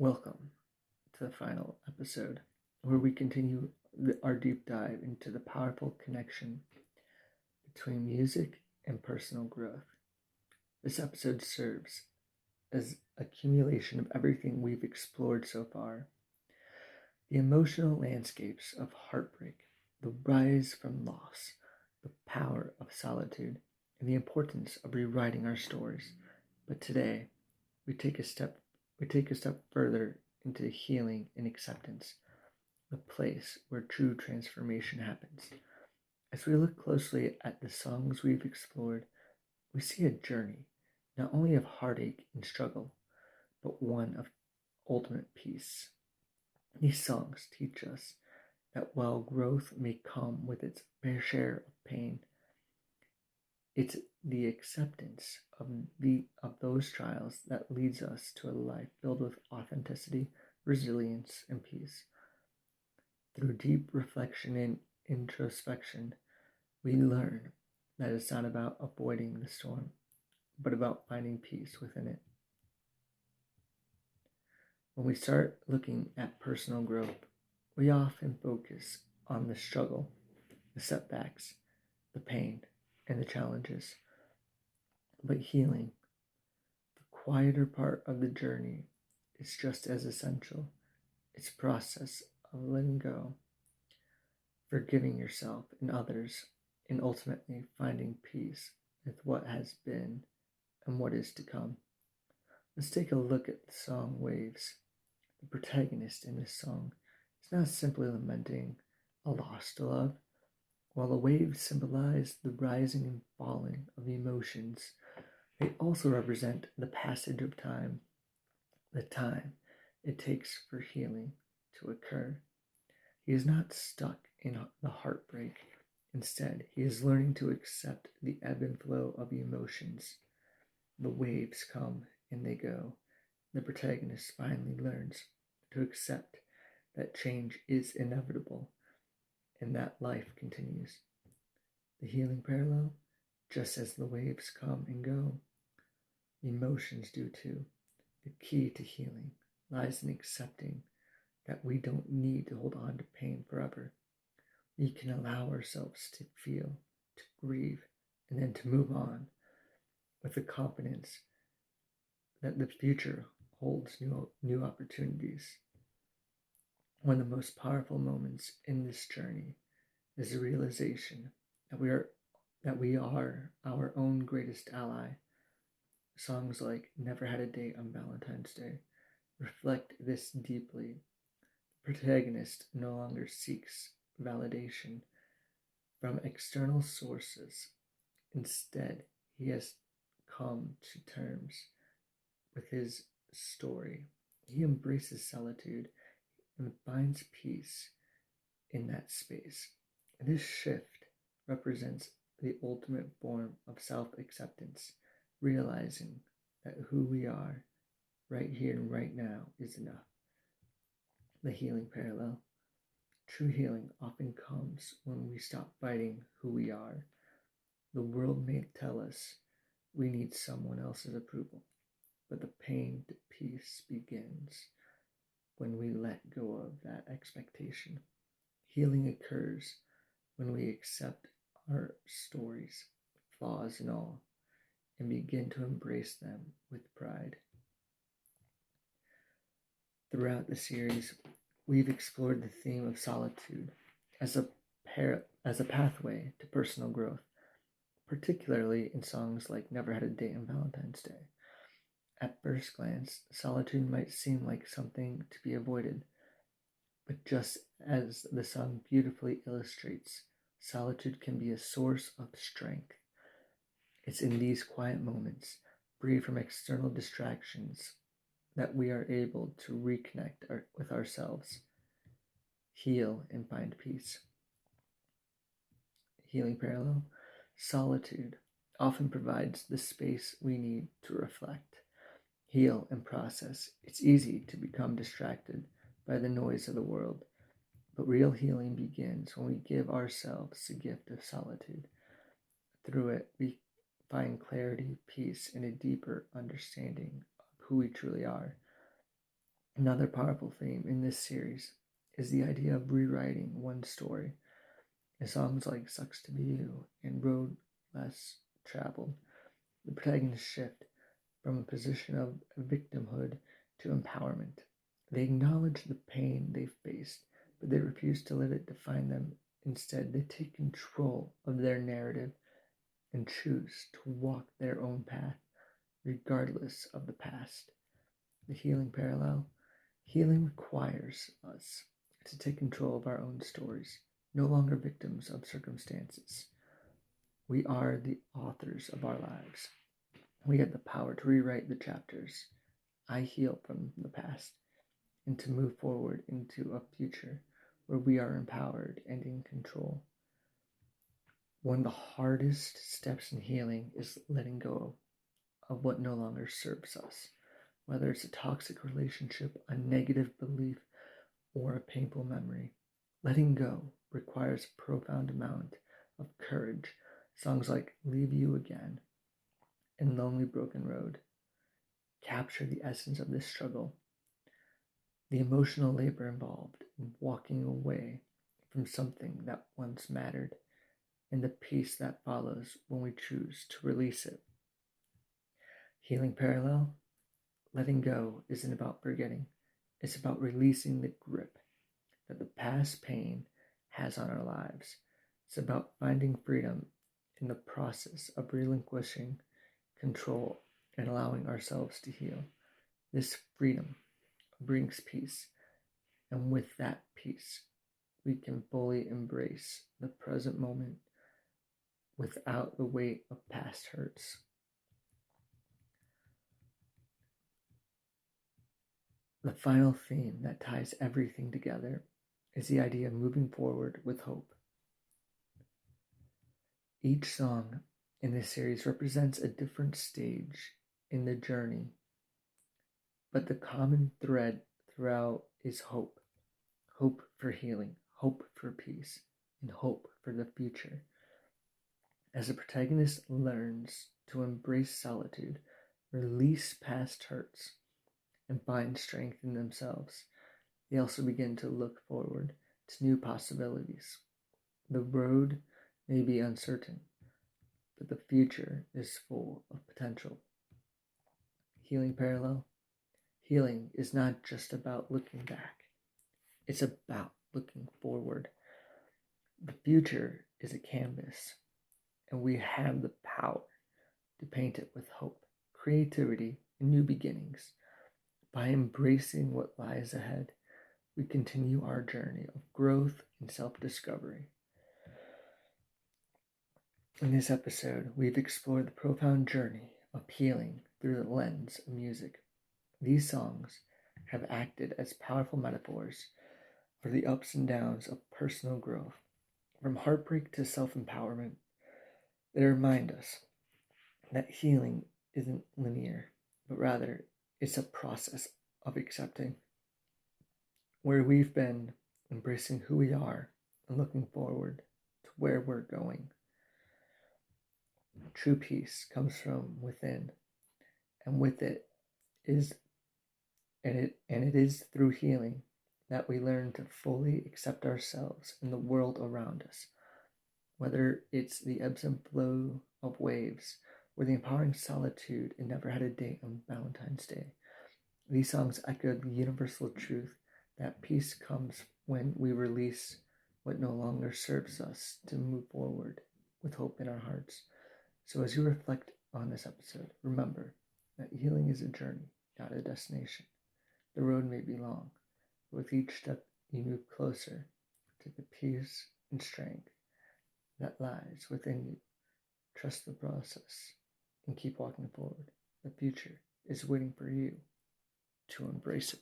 Welcome to the final episode, where we continue our deep dive into the powerful connection between music and personal growth. This episode serves as accumulation of everything we've explored so far: the emotional landscapes of heartbreak, the rise from loss, the power of solitude, and the importance of rewriting our stories. But today, we take a step further into healing and acceptance, the place where true transformation happens. As we look closely at the songs we've explored, we see a journey not only of heartache and struggle, but one of ultimate peace. These songs teach us that while growth may come with its fair share of pain, it's the acceptance of those trials that leads us to a life filled with authenticity, resilience, and peace. Through deep reflection and introspection, we learn that it's not about avoiding the storm, but about finding peace within it. When we start looking at personal growth, we often focus on the struggle, the setbacks, the pain, and the challenges. But healing, the quieter part of the journey, is just as essential. It's a process of letting go, forgiving yourself and others, and ultimately finding peace with what has been and what is to come. Let's take a look at the song Waves. The protagonist in this song is not simply lamenting a lost love. While the waves symbolize the rising and falling of emotions, they also represent the passage of time, the time it takes for healing to occur. He is not stuck in the heartbreak. Instead, he is learning to accept the ebb and flow of emotions. The waves come and they go. The protagonist finally learns to accept that change is inevitable and that life continues. The healing parallel: just as the waves come and go, emotions do too. The key to healing lies in accepting that we don't need to hold on to pain forever. We can allow ourselves to feel, to grieve, and then to move on with the confidence that the future holds new opportunities. One of the most powerful moments in this journey is the realization that we are our own greatest ally. Songs like Never Had a Date on Valentine's Day reflect this deeply. The protagonist no longer seeks validation from external sources. Instead, he has come to terms with his story. He embraces solitude and finds peace in that space. This shift represents the ultimate form of self-acceptance, realizing that who we are right here and right now is enough. The healing parallel: true healing often comes when we stop fighting who we are. The world may tell us we need someone else's approval, but the pain to peace begins when we let go of that expectation. Healing occurs when we accept our stories, flaws and all, and begin to embrace them with pride. Throughout the series, we've explored the theme of solitude as a pathway to personal growth, particularly in songs like Never Had a Date on Valentine's Day. At first glance, solitude might seem like something to be avoided, but just as the song beautifully illustrates, solitude can be a source of strength. It's in these quiet moments, free from external distractions, that we are able to reconnect with ourselves, heal, and find peace. Healing parallel: solitude often provides the space we need to reflect, heal, and process. It's easy to become distracted by the noise of the world, but real healing begins when we give ourselves the gift of solitude. Through it, we find clarity, peace, and a deeper understanding of who we truly are. Another powerful theme in this series is the idea of rewriting one story. In songs like Sucks to Be You and Road Less Traveled, the protagonists shift from a position of victimhood to empowerment. They acknowledge the pain they faced, but they refuse to let it define them. Instead, they take control of their narrative and choose to walk their own path, regardless of the past. The healing parallel. Healing requires us to take control of our own stories, no longer victims of circumstances. We are the authors of our lives. We have the power to rewrite the chapters. I heal from the past and to move forward into a future where we are empowered and in control. One of the hardest steps in healing is letting go of what no longer serves us, whether it's a toxic relationship, a negative belief, or a painful memory. Letting go requires a profound amount of courage. Songs like Leave You Again and Lonely Broken Road capture the essence of this struggle. The emotional labor involved in walking away from something that once mattered, and the peace that follows when we choose to release it. Healing parallel. Letting go isn't about forgetting. It's about releasing the grip that the past pain has on our lives. It's about finding freedom in the process of relinquishing control and allowing ourselves to heal. This freedom brings peace, and with that peace, we can fully embrace the present moment without the weight of past hurts. The final theme that ties everything together is the idea of moving forward with hope. Each song in this series represents a different stage in the journey, but the common thread throughout is hope. Hope for healing, hope for peace, and hope for the future. As the protagonist learns to embrace solitude, release past hurts, and find strength in themselves, they also begin to look forward to new possibilities. The road may be uncertain, but the future is full of potential. Healing parallel. Healing is not just about looking back. It's about looking forward. The future is a canvas, and we have the power to paint it with hope, creativity, and new beginnings. By embracing what lies ahead, we continue our journey of growth and self-discovery. In this episode, we've explored the profound journey of healing through the lens of music. These songs have acted as powerful metaphors for the ups and downs of personal growth, from heartbreak to self-empowerment. They remind us that healing isn't linear, but rather it's a process of accepting where we've been, embracing who we are, and looking forward to where we're going. True peace comes from within, and with it is it is through healing that we learn to fully accept ourselves and the world around us, whether it's the ebbs and flow of waves or the empowering solitude in Never Had a Date on Valentine's Day. These songs echo the universal truth that peace comes when we release what no longer serves us to move forward with hope in our hearts. So as you reflect on this episode, remember that healing is a journey, not a destination. The road may be long, but with each step you move closer to the peace and strength that lies within you. Trust the process and keep walking forward. The future is waiting for you to embrace it.